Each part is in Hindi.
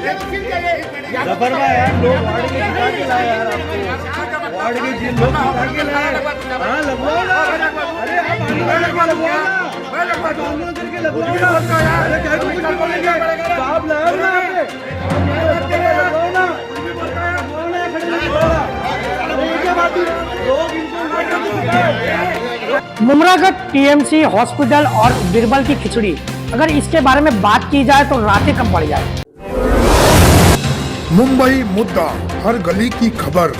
जबरवा यार, लोग वार्ड के दिखा के लाए यार आपको, वार्ड के जिन लोग दिखा के लाए। हाँ लगवाओ ना, अरे आप लगवाओ ना, आंदोलन करके लगवाओ ना। अरे क्या कुछ बोलेंगे तो आप लगाओ ना, लगवाओ ना, मुमरा का टीएमसी हॉस्पिटल और बिरबल की खिचड़ी, अगर इसके बारे में बात की जाए तो रातें कम पड़ जाए। मुंबई मुद्दा, हर गली की खबर।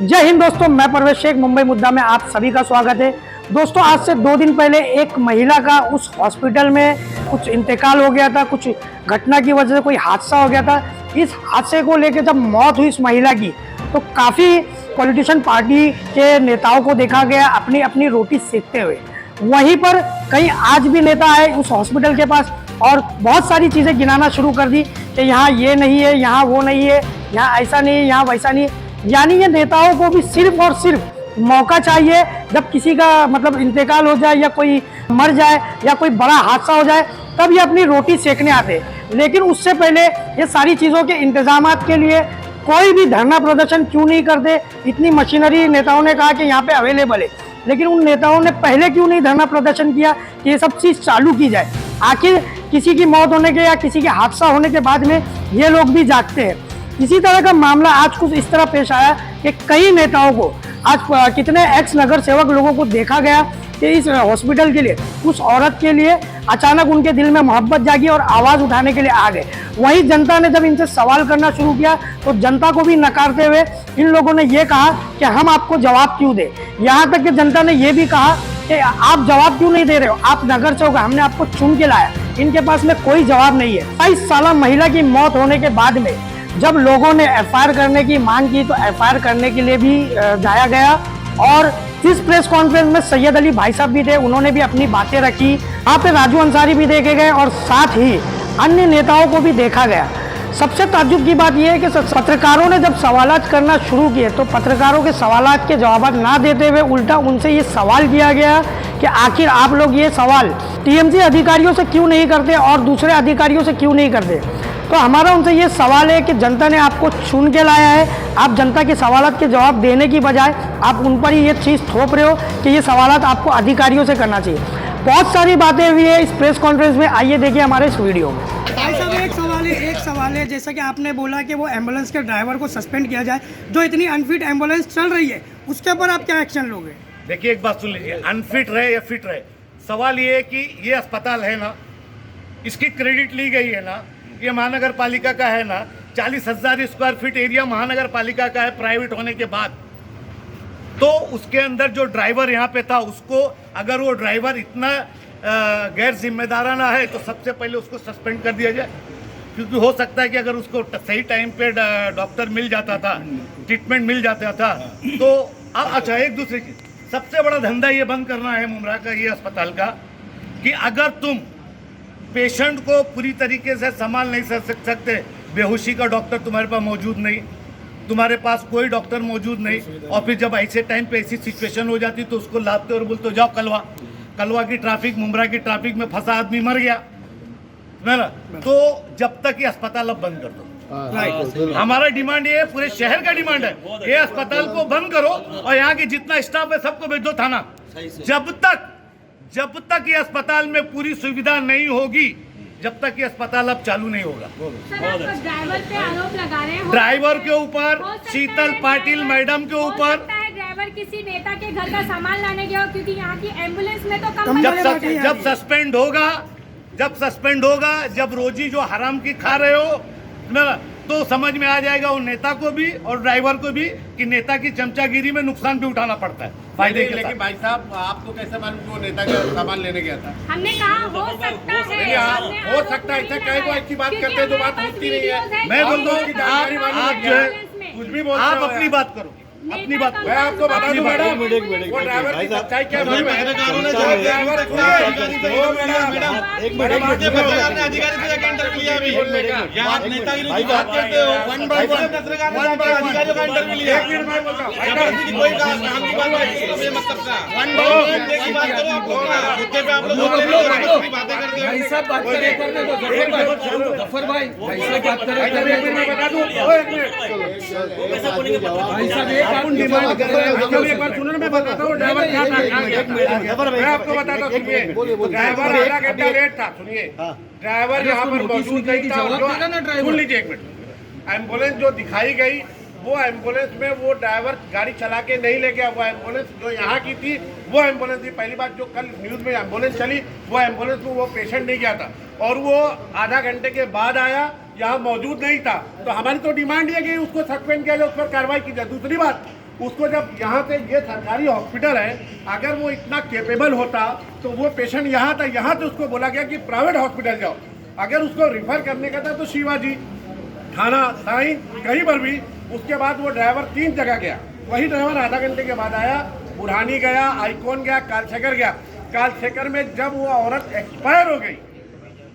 जय हिंद दोस्तों, मैं परवेश शेख, मुंबई मुद्दा में आप सभी का स्वागत है। दोस्तों, आज से 2 दिन पहले एक महिला का उस हॉस्पिटल में कुछ इंतकाल हो गया था, कुछ घटना की वजह से कोई हादसा हो गया था। इस हादसे को लेकर जब मौत हुई इस महिला की, तो काफ़ी पॉलिटिशियन पार्टी के नेताओं को देखा गया अपनी अपनी रोटी सेकते हुए। वहीं पर कई आज भी नेता आए उस हॉस्पिटल के पास और बहुत सारी चीज़ें गिनाना शुरू कर दी कि यहाँ ये नहीं है, यहाँ वो नहीं है, यहाँ ऐसा नहीं है, यहाँ वैसा नहीं है। यानी ये नेताओं को भी सिर्फ और सिर्फ मौका चाहिए, जब किसी का मतलब इंतकाल हो जाए या कोई मर जाए या कोई बड़ा हादसा हो जाए, तब ये अपनी रोटी सेकने आते हैं। लेकिन उससे पहले ये सारी चीज़ों के इंतजामात के लिए कोई भी धरना प्रदर्शन क्यों नहीं करते। इतनी मशीनरी नेताओं ने कहा कि यहाँ पे अवेलेबल है, लेकिन उन नेताओं ने पहले क्यों नहीं धरना प्रदर्शन किया कि ये सब चीज़ चालू की जाए। आखिर किसी की मौत होने के या किसी के हादसा होने के बाद में ये लोग भी जागते हैं। इसी तरह का मामला आज कुछ इस तरह पेश आया कि कई नेताओं को आज कितने एक्स नगर सेवक लोगों को देखा गया कि इस हॉस्पिटल के लिए, उस औरत के लिए अचानक उनके दिल में मोहब्बत जागी और आवाज़ उठाने के लिए आ गए। वहीं जनता ने जब इनसे सवाल करना शुरू किया तो जनता को भी नकारते हुए इन लोगों ने ये कहा कि हम आपको जवाब क्यों दें। यहाँ तक कि जनता ने ये भी कहा कि आप जवाब क्यों नहीं दे रहे हो, आप नगर से होगा, हमने आपको चुन के लाया। इनके पास में कोई जवाब नहीं है। 22 साल महिला की मौत होने के बाद में जब लोगों ने एफआईआर करने की मांग की तो एफआईआर करने के लिए भी जाया गया और इस प्रेस कॉन्फ्रेंस में सैयद अली भाई साहब भी थे, उन्होंने भी अपनी बातें रखी। यहाँ पे राजू अंसारी भी देखे गए और साथ ही अन्य नेताओं को भी देखा गया। सबसे ताज्जुब की बात यह है कि पत्रकारों ने जब सवालात करना शुरू किए तो पत्रकारों के सवालात के जवाब ना देते हुए उल्टा उनसे ये सवाल किया गया कि आखिर आप लोग ये सवाल टीएमसी अधिकारियों से क्यों नहीं करते और दूसरे अधिकारियों से क्यों नहीं करते। तो हमारा उनसे ये सवाल है कि जनता ने आपको चुन के लाया है, आप जनता के सवालात के जवाब देने की बजाय आप उन पर ही ये चीज़ थोप रहे हो कि ये सवालात आपको अधिकारियों से करना चाहिए। बहुत सारी बातें हुई है इस प्रेस कॉन्फ्रेंस में, आइए देखिए हमारे इस वीडियो में। भाई साहब, एक सवाल है, जैसा कि आपने बोला कि वो एम्बुलेंस के ड्राइवर को सस्पेंड किया जाए, जो इतनी अनफिट एम्बुलेंस चल रही है, उसके ऊपर आप क्या एक्शन लोगे? देखिए, एक बात सुन लीजिए, अनफिट रहे या फिट रहे, सवाल ये है कि ये अस्पताल है ना, इसकी क्रेडिट ली गई है ना, ये महानगर पालिका का है ना, 40,000 स्क्वायर फीट एरिया महानगर पालिका का है प्राइवेट होने के बाद। तो उसके अंदर जो ड्राइवर यहाँ पे था, उसको अगर वो ड्राइवर इतना गैर जिम्मेदाराना है तो सबसे पहले उसको सस्पेंड कर दिया जाए, क्योंकि हो सकता है कि अगर उसको सही टाइम पे डॉक्टर मिल जाता था, ट्रीटमेंट मिल जाता था तो अच्छा, एक दूसरी चीज, सबसे बड़ा धंधा ये बंद करना है मुमरा का, ये अस्पताल का, कि अगर तुम पेशेंट को पूरी तरीके से संभाल नहीं सकते, बेहोशी का डॉक्टर तुम्हारे पास मौजूद नहीं, तुम्हारे पास कोई डॉक्टर मौजूद नहीं, और फिर जब ऐसे टाइम पे ऐसी सिचुएशन हो जाती तो उसको लाते और बोलते जाओ कलवा की ट्रैफिक, मुमरा की ट्रैफिक में फंसा आदमी मर गया ना। तो जब तक ये अस्पताल अब बंद कर दो। हमारा डिमांड ये है, पूरे शहर का डिमांड है, ये अस्पताल को बंद करो और यहाँ की जितना स्टाफ है सबको भेज दो थाना। जब तक ये अस्पताल में पूरी सुविधा नहीं होगी, जब तक ये अस्पताल अब चालू नहीं होगा। ड्राइवर पे आरोप लगा रहे हैं, ड्राइवर के ऊपर, शीतल पाटिल मैडम के ऊपर। ड्राइवर किसी नेता के घर का सामान लाने गया हो, क्योंकि यहाँ की एम्बुलेंस में तो जब सस्पेंड होगा, जब रोजी जो हराम की खा रहे हो तो समझ में आ जाएगा वो नेता को भी और ड्राइवर को भी कि नेता की चमचागिरी में नुकसान भी उठाना पड़ता है फायदे के। लेकिन भाई साहब, आपको कैसे मालूम वो नेता का सामान लेने गया था? हमने कहा हो सकता है, हो सकता है, ऐसा कई को ऐसी बात करते हैं जो बात होती नहीं है। मैं बोल रहा हूँ कि आप जो है कुछ भी बोल, आप अपनी बात करो, अपनी बात। मैं आपको बता दूं मैडम, वो ड्राइवर की सच्चाई क्या है? इंटरव्यू लिया अभी यहाँ आप नेता की लोग बात करते हो वन बाय वन अधिकारियों का इंटरव्यू लिया जबरदस्ती कोई काम की बात है ये मतलब का वन बाय वन की बात करो आप मुद्दे पे आप लोग बोलते नहीं बातें करते हो भाई साहब बात करने दो जफर भाई साहब बात करें मैं बता दूं भाई साहब एक आप डिमांड कर रहे हैं एक बार सुनो ना मैं बताता हूं ड्राइवर क्या था मैं आपको बताता हूं सुनिए ड्राइवर आधा घंटा लेट था सुनिए ड्राइवर यहाँ पर मौजूद नहीं था सुन लीजिए एक मिनट एम्बुलेंस जो दिखाई गई वो एम्बुलेंस में वो ड्राइवर गाड़ी चला के नहीं ले गया वो एम्बुलेंस जो यहाँ की थी वो एम्बुलेंस थी पहली बात जो कल न्यूज़ में एम्बुलेंस चली वो एम्बुलेंस में वो पेशेंट नहीं गया था और वो आधा घंटे के बाद आया यहाँ मौजूद नहीं था तो हमारी तो डिमांड ये कि उसको सस्पेंड किया जाए उस पर कार्रवाई की जाए दूसरी बात उसको जब यहाँ से ये सरकारी हॉस्पिटल है अगर वो इतना केपेबल होता तो वो पेशेंट यहाँ था यहाँ से उसको बोला गया कि प्राइवेट हॉस्पिटल जाओ अगर उसको रिफर करने का था तो शिवाजी थाना साई कहीं पर भी उसके बाद वो ड्राइवर 3 जगह गया वही ड्राइवर आधा घंटे के बाद आया बुरहानी गया आइकॉन गया कालशेखर गया कालशेखर में जब वो औरत एक्सपायर हो गई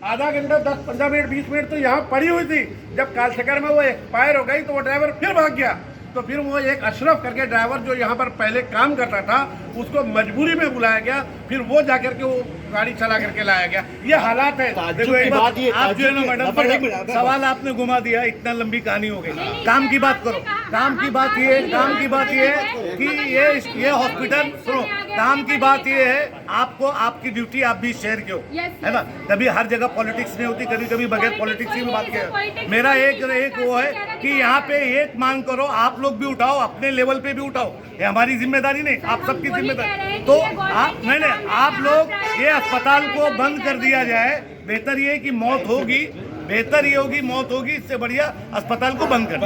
आधा घंटा 10-15 मिनट 20 मिनट तो यहाँ पड़ी हुई थी जब कालशेखर में वो एक्सपायर हो गई तो वो ड्राइवर फिर भाग गया तो फिर वो एक अशरफ करके ड्राइवर जो यहाँ पर पहले काम करता था उसको मजबूरी में बुलाया गया फिर वो जाकर के वो गाड़ी चला करके लाया गया ये हालात है देखो एक बात आप जो है ना मैडम सवाल आपने घुमा दिया इतना लंबी कहानी हो गई काम की बात करो काम की बात ये कि ये हॉस्पिटल सुनो काम की बात ये है आपको आपकी ड्यूटी आप भी शेयर क्यों है ना कभी हर जगह पॉलिटिक्स नहीं होती कभी कभी बगैर पॉलिटिक्स की भी बात किया मेरा एक वो है कि यहाँ पे एक मांग करो आप लोग भी उठाओ अपने लेवल पे भी उठाओ ये हमारी जिम्मेदारी नहीं आप सबकी जिम्मेदारी तो आप नहीं आप लोग ये अस्पताल को बंद कर दिया जाए बेहतर ये कि मौत होगी बेहतर ये होगी मौत होगी इससे बढ़िया अस्पताल को बंद कर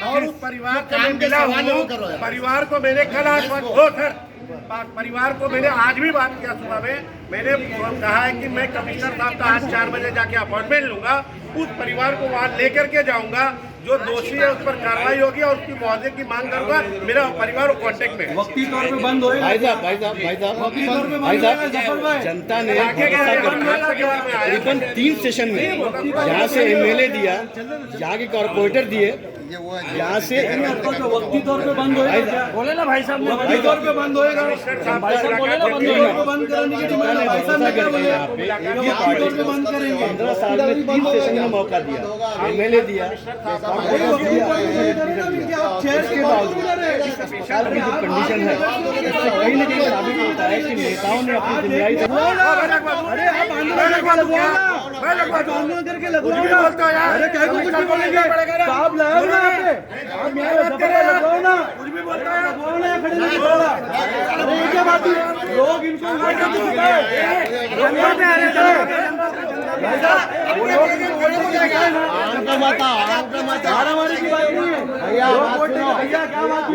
और उस परिवार को मैंने कल परिवार को मैंने आज भी बात किया सुबह में मैंने कहा है कि मैं कमिश्नर साहब का आज 4 बजे जाके अपॉइंटमेंट लूंगा उस परिवार को वहाँ लेकर के जाऊंगा जो दोषी है उस पर कार्रवाई होगी और उसकी मुआवजे की मांग करूंगा मेरा परिवार कांटेक्ट में वक्ती तौर पे बंद होएगा भाई साहब जनता ने तकरीबन 3 सेशन में यहाँ से एमएलए दिया यहाँ के कॉर्पोरेटर दिए यहाँ से वक्ती तौर पे बंद होएगा बोले ना भाई साहब वक्ती तौर पे बंद होएगा भाई साहब बोले ना वक्ती तौर पे बंद कराने की डिमांड है भाई साहब ने क्या बोले वक्ती तौर पे बंद करेंगे 15 साल में 3 सेशन में मौका दिया एमएलए दिया चेयर के बावजूद अस्पताल की जो कंडीशन है इससे कहीं ना कहीं साबित होता है कि नेताओं ने अपनी जिम्मेदारी अरे आप आंदोलन करके लगवाओ ना अरे क्या कुछ भी बोलेंगे आप लाओ ना आप यहाँ लगवाओ ना कुछ भी बोलता है लगवाओ ना खड़े नहीं बोला अरे ये क्या बात है लोग इनको जनता पे आ रहे मारामारी की बात नहीं है भैया क्या बात है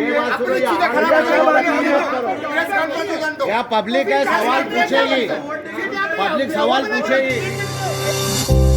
क्या पब्लिक है सवाल पूछेगी पब्लिक सवाल पूछेगी